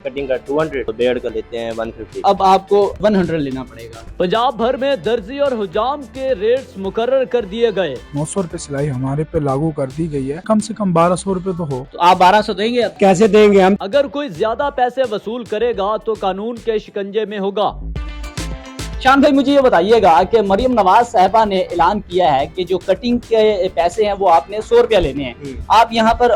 Cutting का 200 तो bed का लेते हैं 150। अब आपको 100 लेना पड़ेगा। पंजाब भर में दर्जी और हुजाम के रेट्स मुकर्रर कर दिए गए। 900 रुपए सिलाई हमारे पे लागू कर दी गई है, कम से कम 1200 रुपए तो हो। तो आप 1200 देंगे? कैसे देंगे हम? अगर कोई ज्यादा पैसे वसूल करेगा तो कानून के शिकंजे में होगा। शान भाई मुझे ये बताइएगा कि मरियम नवाज साहिबा ने ऐलान किया है कि जो कटिंग के पैसे हैं वो आपने 100 रुपया लेने हैं। आप यहाँ पर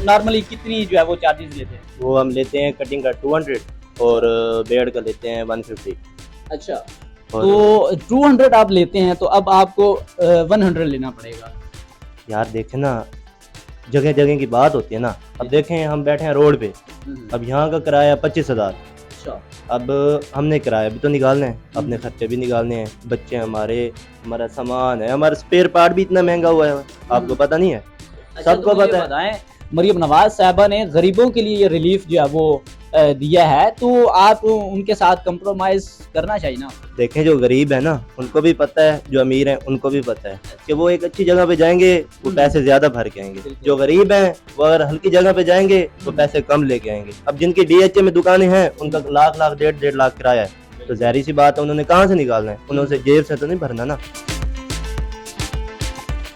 नॉर्मली कितनी जो है वो चार्जेस लेते हैं? वो हम लेते हैं कटिंग का 200 और बेड का लेते हैं 150। अच्छा, तो 200 आप लेते हैं तो अब आपको 100 लेना पड़ेगा। यार देखें ना, जगह जगह की बात होती है ना। अब देखें हम बैठे हैं रोड पे, अब यहाँ का किराया 25,000। अब हमने किराया भी तो निकालना है, अपने खर्चे भी निकालने हैं, बच्चे हमारे, हमारा सामान है, हमारा स्पेयर पार्ट भी इतना महंगा हुआ है, आपको पता नहीं है? सबको पता है। बताएं, मरियम नवाज साहिबा ने गरीबों के लिए ये रिलीफ जो है वो दिया है, तो आप उनके साथ कंप्रोमाइज करना चाहिए ना। देखें जो गरीब है ना उनको भी पता है, जो अमीर हैं उनको भी पता है कि वो एक अच्छी जगह पे जाएंगे वो पैसे ज्यादा भर के आएंगे। जो गरीब हैं वो अगर हल्की जगह पे जाएंगे तो पैसे कम लेके आएंगे। अब जिनकी DHA में दुकानें हैं उनका लाख लाख 1.5 लाख किराया है, तो ज़ाहिर सी बात है उन्होंने कहाँ से निकालना है, उन्होंने जेब से तो नहीं भरना ना।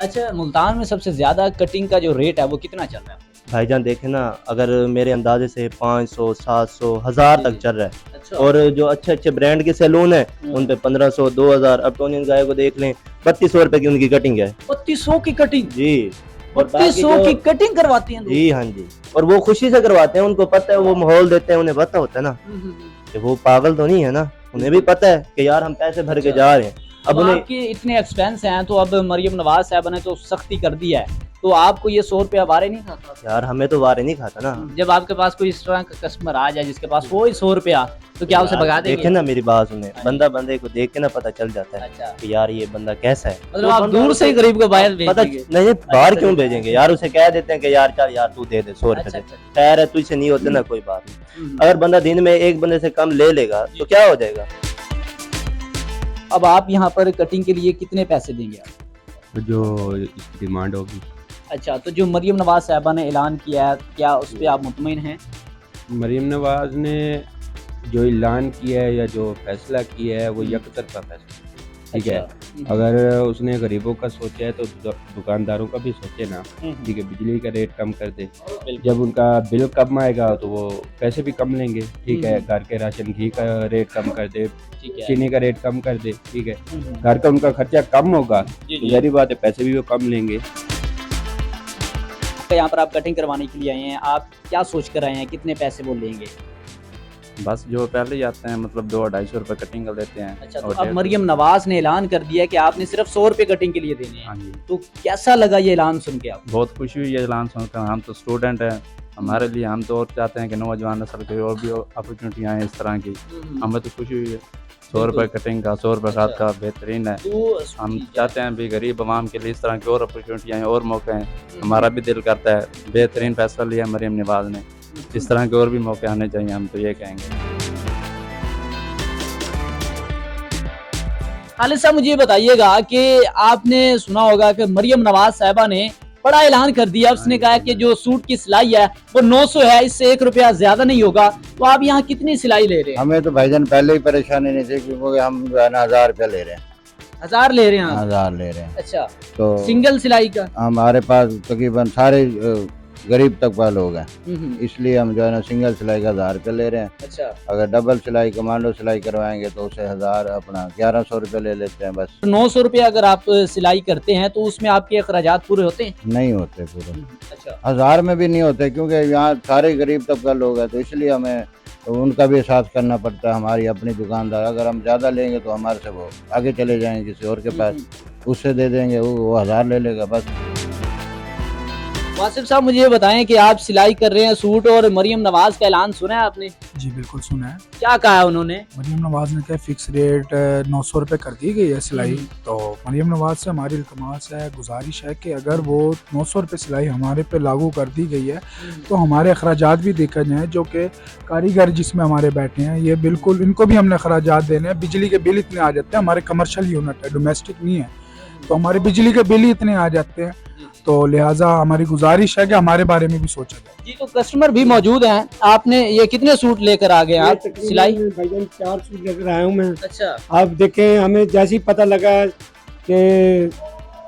अच्छा, मुल्तान में सबसे ज्यादा कटिंग का जो रेट है वो कितना चल रहा है? भाईजान देखे ना, अगर मेरे अंदाजे से 500, 700, 1000 तक चल रहा है। अच्छा। और जो अच्छे अच्छे ब्रांड के सैलून है उन पे 1500, 2000। अब टोनी गाय को देख लें, 3200 रुपए की उनकी कटिंग है। 3200 की कटिंग? जी, 3200 की कटिंग करवाती हैं? जी हाँ जी, और वो खुशी से करवाते हैं, उनको पता है, वो माहौल देते हैं, उन्हें पता होता है ना कि वो पागल तो नहीं है ना, उन्हें भी पता है कि यार हम पैसे भर के जा रहे हैं। अब उन्हें आपके इतने एक्सपेंस हैं तो अब मरियम नवाज साहब ने तो सख्ती कर दी है, तो आपको ये 100 रुपया वारे नहीं खाता? यार हमें तो वारे नहीं खाता ना। जब आपके पास कोई इस तरह का कस्टमर आ जाए जिसके पास वो ही 100 रुपया, तो क्या उसे भगा देंगे? देखे ना मेरी बात सुने, बंदा बंदे को देख के ना पता चल जाता है अच्छा, कि यार ये बंदा कैसा है। मतलब आप दूर से ही गरीब को बाहर पता भेजेंगे? नहीं, बाहर क्यों भेजेंगे यार, उसे कह देते हैं कि यार चल यार तू दे दे 100 रुपए दे, खैर है तुझसे नहीं होते ना, कोई बात नहीं। अगर बंदा दिन में एक बंदे से कम ले लेगा तो क्या हो जाएगा। अब आप यहाँ पर कटिंग के लिए कितने पैसे देंगे आप? जो इसकी डिमांड होगी। अच्छा, तो जो मरियम नवाज साहबा ने ऐलान किया है, क्या उस पर आप मुतमईन हैं? मरीम नवाज ने जो ऐलान किया है या जो फैसला किया है वो यकतरफा फैसला, ठीक है। अगर उसने गरीबों का सोचा है तो दुकानदारों का भी सोचे ना, ठीक है। बिजली का रेट कम कर दे, जब उनका बिल कम आएगा तो वो पैसे भी कम लेंगे, ठीक है। घर के राशन घी का रेट कम कर दे, चीनी का रेट कम कर दे, ठीक है। घर का उनका खर्चा कम होगा, जाहिर बात है पैसे भी वो कम लेंगे। यहाँ पर आप कटिंग करवाने के लिए आए हैं, आप क्या सोच कर आए हैं, कितने पैसे वो लेंगे? बस जो पहले ही आते हैं, मतलब 200-250 रुपए कटिंग कर देते हैं। अच्छा, तो अब मरियम नवाज ने ऐलान कर दिया कि आपने सिर्फ 100 रुपए कटिंग के लिए देने हैं। हाँ जी, तो कैसा लगा ये ऐलान सुन के आप? बहुत खुशी हुई है ऐलान सुनकर। हम तो स्टूडेंट हैं, हमारे लिए हम तो और चाहते हैं कि नौजवान नस्ल के और भी अपॉर्चुनिटी आए इस तरह की। हमें तो खुशी हुई है। 100 रुपए कटिंग का, 100 रुपए खाद का बेहतरीन है। हम चाहते हैं भी गरीब आवाम के लिए इस तरह की और अपॉर्चुनिटी आए और मौके हैं। हमारा भी दिल करता है, बेहतरीन फैसला लिया मरियम नवाज ने, इस तरह के और भी मौके आने चाहिए, हम तो ये कहेंगे। खालिद साहब मुझे बताइएगा कि आपने सुना होगा कि मरियम नवाज साहिबा ने बड़ा ऐलान कर दिया, उसने कहा कि जो सूट की सिलाई है वो 900 है, इससे 1 रुपया ज्यादा नहीं होगा। तो आप यहाँ कितनी सिलाई ले रहे हैं? हमें तो भाईजान पहले ही परेशानी नहीं थी, क्योंकि हम जो है ना 1000 रुपया ले रहे हैं। 1000 ले रहे हैं आप? 1000 ले रहे हैं। अच्छा, तो सिंगल सिलाई का? हमारे पास तकरीबन सारे गरीब तक वाले लोग हैं, इसलिए हम जो है ना सिंगल सिलाई का 1000 रुपया ले रहे हैं। अच्छा, अगर डबल सिलाई कमांडो सिलाई करवाएंगे तो उसे 1000 अपना 1100 रुपये ले लेते हैं बस। 900 रुपया अगर आप सिलाई करते हैं तो उसमें आपके अखराजात पूरे होते हैं? नहीं होते पूरे। अच्छा, 1000 में भी नहीं होते, क्योंकि यहाँ सारे गरीब तबका लोग हैं, तो इसलिए हमें उनका भी साथ करना पड़ता है। हमारी अपनी दुकानदार, अगर हम ज़्यादा लेंगे तो हमारे से वो आगे चले जाएंगे किसी और के पास, उससे दे देंगे, वो 1000 ले लेगा बस। वासिफ साहब मुझे ये बताएं कि आप सिलाई कर रहे हैं सूट, और मरियम नवाज का ऐलान सुना है आपने? जी बिल्कुल सुना है। क्या कहा है उन्होंने? मरियम नवाज ने क्या फिक्स रेट 900 रुपए कर दी गई है सिलाई। तो मरियम नवाज से हमारी इल्तमास है, गुजारिश है कि अगर वो 900 रुपए सिलाई हमारे पे लागू कर दी गई है तो हमारे अखराजात भी देखा जाए, जो कि कारीगर जिसमें हमारे बैठे हैं, ये बिल्कुल इनको भी हमने अखराजात देने हैं। बिजली के बिल इतने आ जाते हैं, हमारे कमर्शियल यूनिट है, डोमेस्टिक नहीं है, तो हमारे बिजली के बिल ही इतने आ जाते हैं। तो लिहाजा हमारी गुजारिश है कि हमारे बारे में भी सोचा जाए। जी तो कस्टमर भी मौजूद हैं। आपने ये कितने सूट लेकर आ गए आप सिलाई? भाईजान 4 सूट लेकर आया हूँ मैं। अच्छा आप देखें, हमें जैसे ही पता लगा कि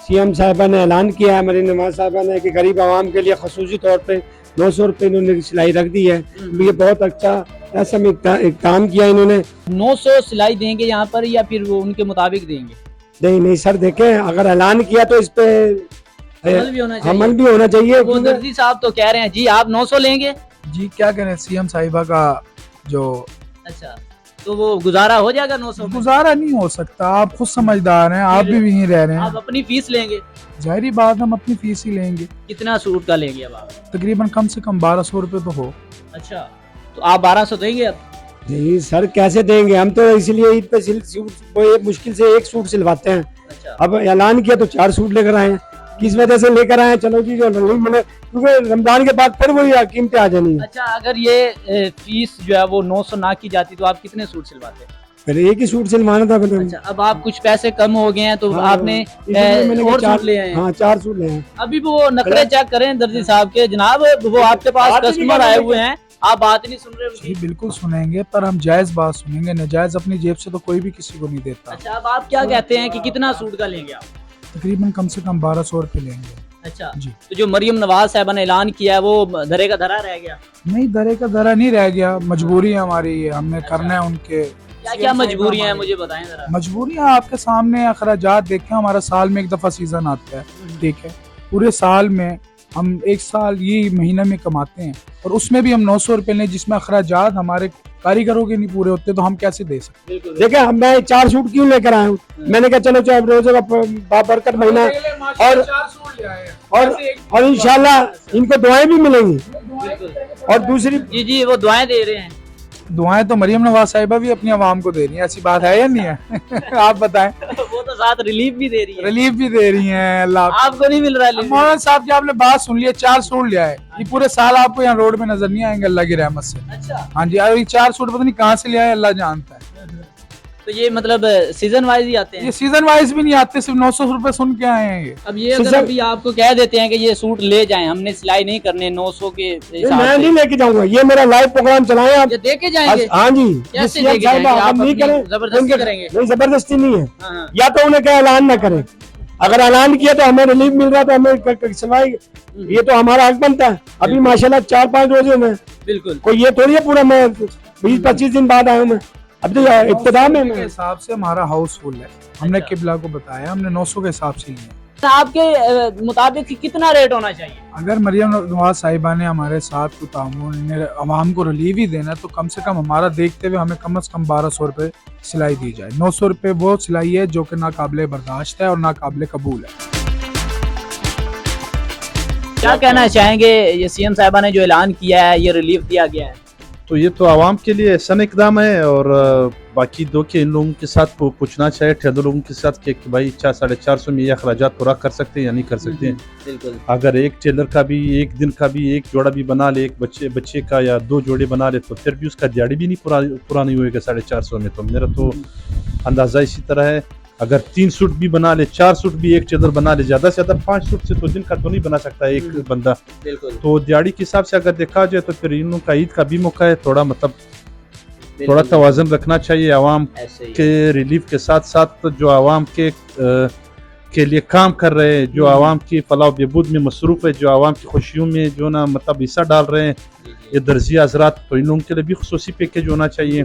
सीएम साहिबा ने ऐलान किया है, मरीम नवाज साहिबा ने, कि गरीब आवाम के लिए खसूसी तौर पे 900 रुपये इन्होंने सिलाई रख दी है, ये बहुत अच्छा ऐसा में काम किया इन्होंने। 900 सिलाई देंगे यहाँ पर या फिर वो उनके मुताबिक देंगे? नहीं सर, देखें, अगर ऐलान किया तो इस पे अमल भी होना चाहिए। अमल भी होना चाहिए। वो दर्जी साहब तो कह रहे हैं जी आप 900 लेंगे। जी क्या करें, सीएम साहिबा का जो अच्छा तो वो गुजारा हो जाएगा 900 में? गुजारा नहीं हो सकता, आप खुद समझदार हैं, आप भी यहीं रह रहे आप हैं। अपनी फीस लेंगे? जाहिर बात, हम अपनी फीस ही लेंगे। कितना सूट का लेंगे अब आप? तकरीबन कम से कम 1200 रुपये तो हो। अच्छा तो आप 1200 देंगे अब? नहीं सर, कैसे देंगे, हम तो इसलिए ईद पे वो मुश्किल से एक सूट सिलवाते हैं। अच्छा अब ऐलान किया तो 4 सूट लेकर आए हैं। किस वजह से लेकर आए हैं, चलो जी, जो मैंने, क्योंकि रमजान के बाद फिर वही कीमतें आ जानी है। अच्छा अगर ये फीस जो है वो 900 ना की जाती तो आप कितने सूट सिलवाते? फिर एक ही सूट सिलवाना था फिर। अच्छा अब आप कुछ पैसे कम हो गए हैं तो हाँ, आपने इसलिए मैंने कहा और चार- सूट ले आए हैं। हाँ 4 सूट ले आए हैं। अभी वो नखरे चेक करें दर्जी साहब के, जनाब वो आपके पास बात ही कस्टमर नहीं आए कर हुए हैं, आप बात नहीं सुन रहे जी उनकी। बिल्कुल सुनेंगे, पर हम जायज़ बात सुनेंगे, नजायज़ अपनी जेब से तो कोई भी किसी को नहीं देता। अच्छा अब आप क्या कहते हैं कि कितना सूट का लेंगे आप? तकरीबन कम से कम 1200 रुपये लेंगे। अच्छा जी तो जो मरियम नवाज साहबा ने ऐलान किया है वो धरे का धरा रह गया? नहीं, दरे का दरा नहीं रह गया, मजबूरी है हमारी, हमने करना है उनके। क्या क्या मजबूरियां हैं मुझे बताएं जरा। मजबूरियाँ आपके सामने, अखराजात देखें, हमारा साल में एक दफ़ा सीज़न आता है, ठीक है, पूरे साल में हम एक साल ये महीने में कमाते हैं और उसमें भी हम 900 रुपये लें, जिसमें अखराजात हमारे कारीगरों के नहीं पूरे होते, तो हम कैसे दे सकते? बिल्कुल देखिए, मैं 4 सूट क्यों लेकर आया हूँ, मैंने कहा चलो चाहे रोजे का बाबरकत महीना है, और इंशाल्लाह इनको दुआएं भी मिलेंगी। और दूसरी, जी जी वो दुआएं दे रहे हैं। दुआएं तो मरियम नवाज साहिबा भी अपनी आवाम को दे रही हैं, ऐसी बात है या नहीं है? आप बताएं। वो तो साथ रिलीफ भी दे रही है। रिलीफ भी दे रही हैं, अल्लाह। आपको नहीं मिल रहा रिलीफ? मौलाना साहब की आपने बात सुन ली, 4 सूट लिया है, ये पूरे साल आपको यहाँ रोड में नजर नहीं आएंगे अल्लाह की रहमत से। अच्छा हाँ जी, और ये 4 सूट पता नहीं कहाँ से लिया है, अल्लाह जानता है। तो ये मतलब सीजन वाइज ही आते ये हैं? सीजन वाइज भी नहीं आते, सिर्फ 900 रुपए सुन के आए हैं ये। अब ये अगर अभी आपको कह देते हैं कि ये सूट ले जाएं, हमने सिलाई नहीं करने 900 के हिसाब मैं से, नहीं लेके जाऊंगा, ये मेरा लाइव प्रोग्राम चलाएं आप। ये दे के जाएंगे? हाँ जी, कैसे जिस लेके साहब जाएंगे? आप नहीं अपनी करें, जबरदस्ती उनके- करेंगे? नहीं, जबरदस्ती नहीं है, हाँ, हाँ। या तो उन्हें क्या ऐलान ना करें, अगर ऐलान किया तो हमें रिलीफ मिल रहा तो हमें सिवाय, ये तो हमारा हक बनता है। अभी माशाल्लाह 4-5 रोजे में, बिल्कुल कोई ये थोड़ी है पूरा मैं 20-25 दिन बाद आया हूँ मैं, अब तो इब्तिदा में के हिसाब से हमारा हाउसफुल है, हमने अच्छा। किबला को बताया, हमने 900 के हिसाब से लिया। आपके मुताबिक कितना रेट होना चाहिए? अगर मरियम नवाज साहिबा ने हमारे साथ को तामुन आवाम को रिलीफ ही देना, तो कम से कम हमारा देखते हुए हमें कम से कम 1200 रुपये सिलाई दी जाए। 900 रुपये वो सिलाई है जो कि नाकाबिले बर्दाश्त है और नाकाबिले कबूल है। क्या कहना चाहेंगे, ये सीएम साहिबा ने जो ऐलान किया है, ये रिलीफ दिया गया है, तो ये तो आवाम के लिए एहसन इकदाम है, और बाकी दो के इन लोगों के साथ पूछना चाहिए, ठेकेदार लोगों के साथ कि भाई 400-450 में ये अखराजात पूरा कर सकते हैं या नहीं कर सकते हैं। बिल्कुल अगर एक टेलर का भी एक दिन का भी एक जोड़ा भी बना ले, एक बच्चे का या 2 जोड़े बना ले, तो फिर भी उसका दिहाड़ी भी नहीं पूरा नहीं होएगा 450 में। तो मेरा तो अंदाज़ा इसी तरह है, अगर 3 सूट भी बना ले, 4 सूट भी एक टेलर बना ले, ज़्यादा से ज़्यादा 5 सूट से तो दिन का तो नहीं बना सकता एक बंदा। बिल्कुल तो दिहाड़ी के हिसाब से अगर देखा जाए तो फिर इन लोगों का ईद का भी मौका है, थोड़ा मतलब थोड़ा तवाज़न रखना चाहिए आवाम ऐसे ही। के रिलीफ के साथ साथ, जो आवाम के लिए काम कर रहे हैं, जो आवाम की फलाह बहबूद में मसरूफ़ है, जो आवाम की खुशियों में जो ना मतलब हिस्सा डाल रहे हैं, ये दर्जी हजरात, तो इन लोगों के लिए भी खुसूसी पैकेज होना चाहिए।